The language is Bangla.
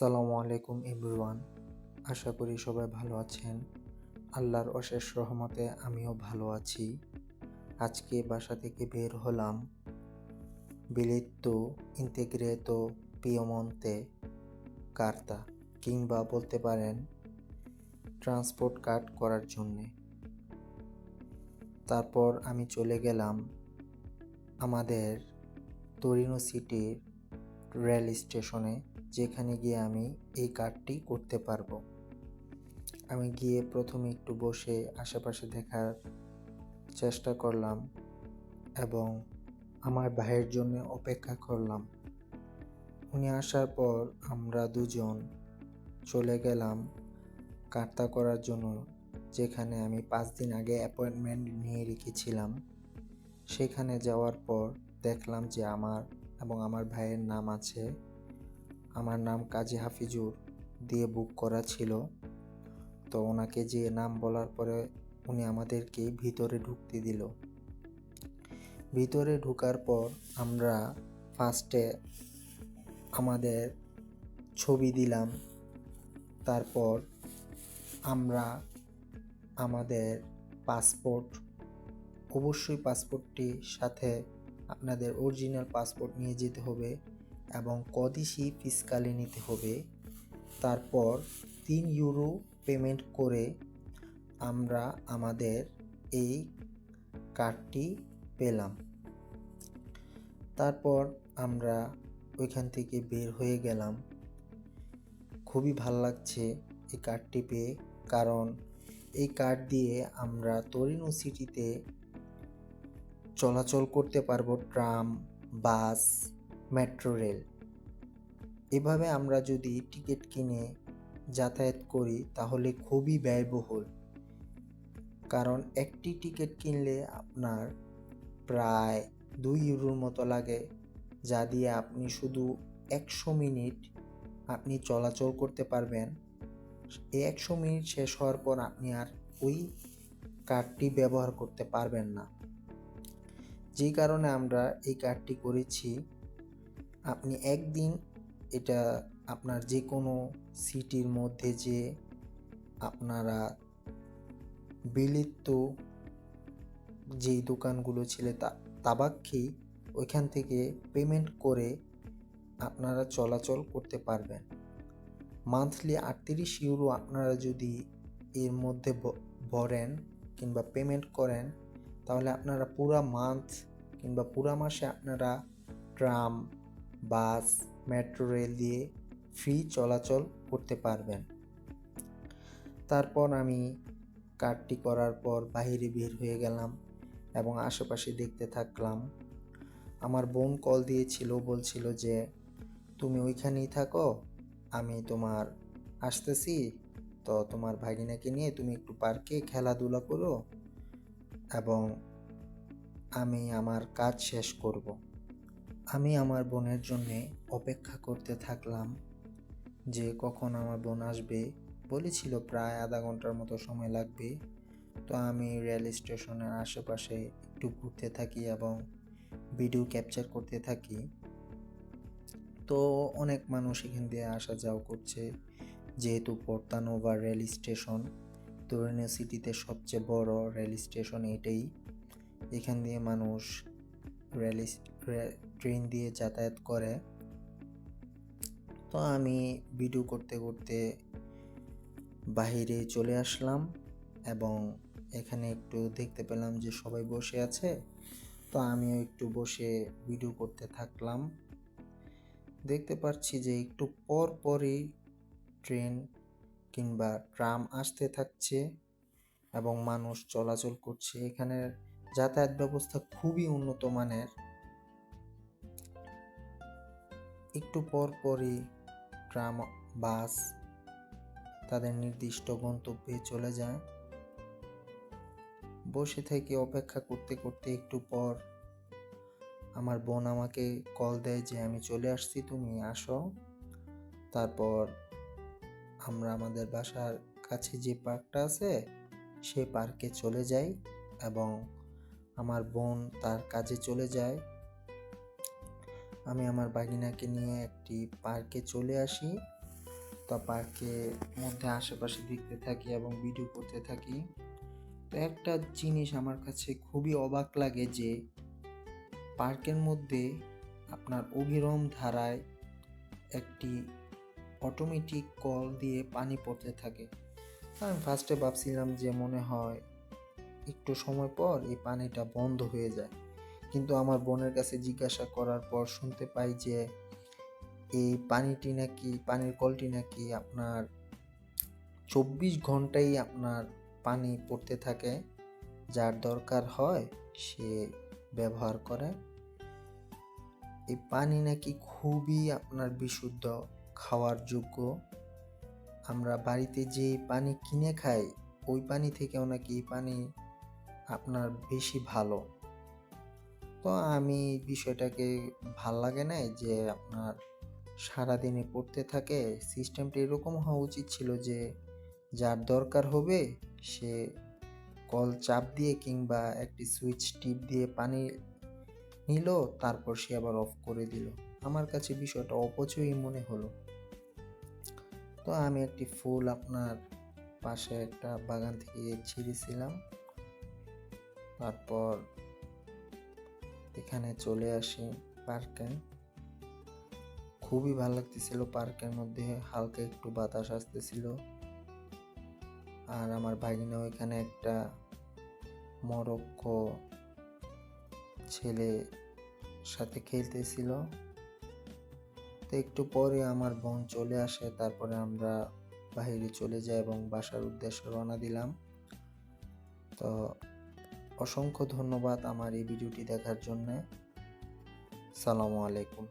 আসসালামু আলাইকুম এভরিওয়ান। আশা করি সবাই ভালো আছেন। আল্লাহর অশেষ রহমতে আমিও ভালো আছি। আজকে বাসা থেকে বের হলাম বিলিত্তো ইন্তেগ্রেতো পিয়েমন্তে কার্তা, কিংবা বলতে পারেন ট্রান্সপোর্ট কার্ড করার জন্যে। তারপর আমি চলে গেলাম আমাদের তোরিনো সিটির রেল স্টেশনে, যেখানে গিয়ে আমি এই কার্ডটি করতে পারবো। আমি গিয়ে প্রথমে একটু বসে আশেপাশে দেখার চেষ্টা করলাম এবং আমার ভাইয়ের জন্য অপেক্ষা করলাম। উনি আসার পর আমরা দুজন চলে গেলাম কার্তা করার জন্য, যেখানে আমি 5 দিন আগে অ্যাপয়েন্টমেন্ট নিয়ে রেখেছিলাম। সেখানে যাওয়ার পর দেখলাম যে আমার এবং আমার ভাইয়ের নাম আছে। আমার নাম কাজী হাফিজুর দিয়ে বুক করা ছিল। তো ওনাকে যে নাম বলার পরে উনি আমাদেরকে ভিতরে ঢুকতে দিল। ভিতরে ঢোকার পর আমরা ফার্স্টে আমাদের ছবি দিলাম। তারপর আমরা আমাদের পাসপোর্ট, অবশ্যই পাসপোর্টটি সাথে আপনাদের অরিজিনাল পাসপোর্ট নিয়ে যেতে হবে এবং কদিশি ফিসকালি নিতে হবে। তারপর 3 ইউরো পেমেন্ট করে আমরা আমাদের এই কার্ডটি পেলাম। তারপর আমরা ওইখান থেকে বের হয়ে গেলাম। খুবই ভালো লাগছে এই কার্ডটি পেয়ে, কারণ এই কার্ড দিয়ে আমরা তোরিনো সিটিতে চলাচল করতে পারবো ট্রাম, বাস, মেট্রো রেল। এভাবে আমরা যদি টিকিট কিনে যাতায়াত করি তাহলে খুবই ব্যয়বহুল, কারণ একটি টিকিট কিনলে আপনার প্রায় 2 ইউরোর মতো লাগে, যা দিয়ে আপনি শুধু 100 মিনিট আপনি চলাচল করতে পারবেন। এই 100 মিনিট শেষ হওয়ার পর আপনি আর ওই কার্ডটি ব্যবহার করতে পারবেন না। যেই কারণে আমরা এই কার্ডটি করেছি। আপনি একদিন এটা আপনার যে কোনো সিটির মধ্যে যে আপনারা বিলিত্তো যেই দোকানগুলো ছিল তাবাক্কি, ওইখান থেকে পেমেন্ট করে আপনারা চলাচল করতে পারবেন। মান্থলি 38 ইউরো আপনারা যদি এর মধ্যে ভরেন কিংবা পেমেন্ট করেন, তাহলে আপনারা পুরা মান্থ কিংবা পুরা মাসে আপনারা ট্রাম, বাস, মেট্রো রেল দিয়ে ফ্রি চলাচল করতে পারবেন। তারপর আমি কার্ডটি করার পর বাইরে বের হয়ে গেলাম এবং আশেপাশে দেখতে থাকলাম। আমার বোন কল দিয়েছিল, বলছিল যে তুমি ওইখানেই থাকো, আমি তোমার আসতেছি, তো তোমার ভাগিনাকে নিয়ে তুমি একটু পার্কে খেলাধুলা করো এবং আমি আমার কাজ শেষ করব। আমি আমার বোনের জন্যে অপেক্ষা করতে থাকলাম যে কখন আমার বোন আসবে। বলেছিল প্রায় আধা ঘন্টার মতো সময় লাগবে। তো আমি রেল স্টেশনের আশেপাশে একটু ঘুরতে থাকি এবং ভিডিও ক্যাপচার করতে থাকি। তো অনেক মানুষ এখান দিয়ে আসা যাওয়া করছে, যেহেতু পোর্তা-নোভা রেল স্টেশন তোরিনো সিটিতে সবচেয়ে বড় রেল স্টেশন এটাই। এখান দিয়ে মানুষ ট্রেন দিয়ে যাতায়াত করে। তো আমি ভিডিও করতে করতে বাইরে চলে আসলাম এবং এখানে একটু দেখতে পেলাম যে সবাই বসে আছে। তো আমিও একটু বসে ভিডিও করতে থাকলাম। দেখতে পাচ্ছি যে একটু পর পরই ট্রেন কিংবা ট্রাম আসতে থাকছে এবং মানুষ চলাচল করছে। এখানের যাতায়াত ব্যবস্থা খুবই উন্নত মানের। একটু পর পরই ট্রাম, বাস তাদের নির্দিষ্ট গন্তব্যে চলে যায়। বসে থেকে অপেক্ষা করতে করতে একটু পর আমার বোন আমাকে কল দেয় যে আমি চলে আসছি, তুমি আসো। তারপর আমরা আমাদের বাসার কাছে যে পার্কটা আছে সেই পার্কে চলে যাই এবং আমার বোন তার কাজে চলে যায়। আমি আমার ভাগিনাকে নিয়ে একটি পার্কে চলে আসি তো পার্কের মধ্যে আশেপাশে দেখতে থাকি এবং ভিডিও করতে থাকি। তো একটা জিনিস আমার কাছে খুবই অবাক লাগে যে পার্কের মধ্যে আপনার অবিরাম ধারায় একটি অটোমেটিক কল দিয়ে পানি পড়তে থাকে। আমি ফার্স্টে ভাবছিলাম যে মনে হয় একটু সময় পর এই পানিটা বন্ধ হয়ে যায়, কিন্তু আমার বোনের কাছে জিজ্ঞাসা করার পর শুনতে পাই যে এই পানির কলটি নাকি আপনার 24 ঘন্টাই আপনার পানি পড়তে থাকে, যার দরকার হয় সে ব্যবহার করে। এই পানি নাকি খুবই আপনার বিশুদ্ধ, খাওয়ার যোগ্য। আমরা বাড়িতে যে পানি কিনে খাই ওই পানি থেকেও নাকি এই পানি আপনার বেশি ভালো। তো আমি বিষয়টাকে ভাল লাগে নাই যে আপনার সারাদিনে পড়তে থাকে। সিস্টেমটা এরকম হওয়া উচিত ছিল যে যার দরকার হবে সে কল চাপ দিয়ে কিংবা একটি সুইচ টিপ দিয়ে পানি নিল, তারপর সে আবার অফ করে দিল। আমার কাছে বিষয়টা অপচয়ই মনে হলো। তো আমি একটি ফুল আপনার পাশে একটা বাগান থেকে ছিঁড়েছিলাম, তারপর এখানে চলে আসি পার্কে। খুবই ভালো লাগতেছিল, পার্কের মধ্যে হালকা একটু বাতাস আসতেছিল। আর আমার ভাগিনাও এখানে একটা মরক্কো ছেলে সাথে খেলতেছিল। তো একটু পরে আমার বোন চলে আসে, তারপরে আমরা বাইরে চলে যাই এবং বাসার উদ্দেশ্যে রওনা দিলাম। তো অসংখ্য ধন্যবাদ আমার এই ভিডিওটি দেখার জন্য। সালামু আলাইকুম।